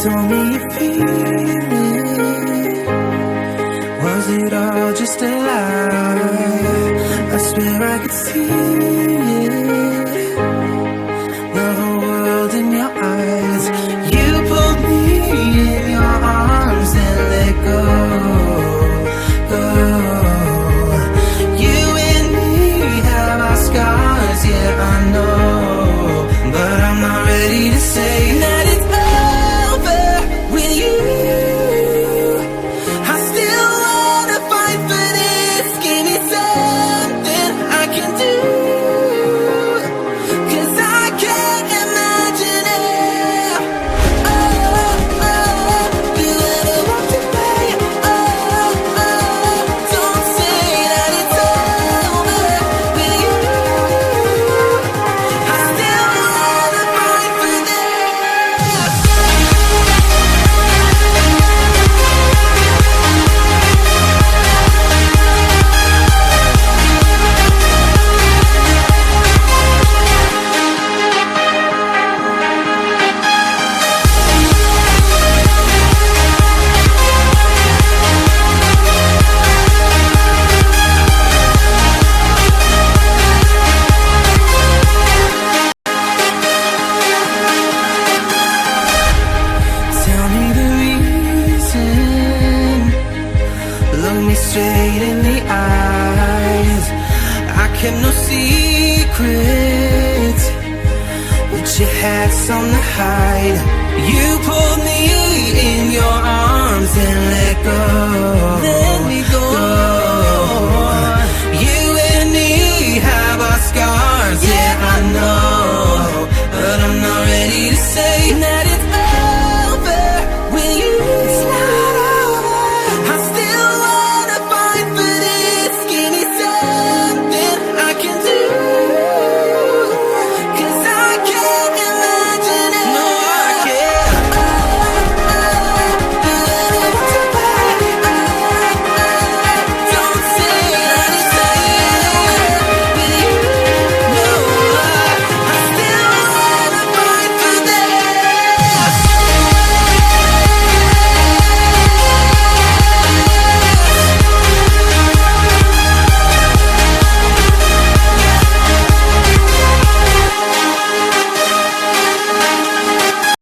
told me you feel it. Was it all just a lie? I swear I could see it, the whole world in your eyes. You pulled me in your arms and let go, go. You and me have our scars, yeah, I know, but I'm not ready to say that it's over with you. I still wanna fight for this. Give me something I can do, 'cause I can't imagine it. Oh, oh, you never walked away. Oh, oh, don't say that it's over with you. I still wanna fight for this. Tell me the reason. Look me straight in the eyes. I kept no secrets, but you had some to hide.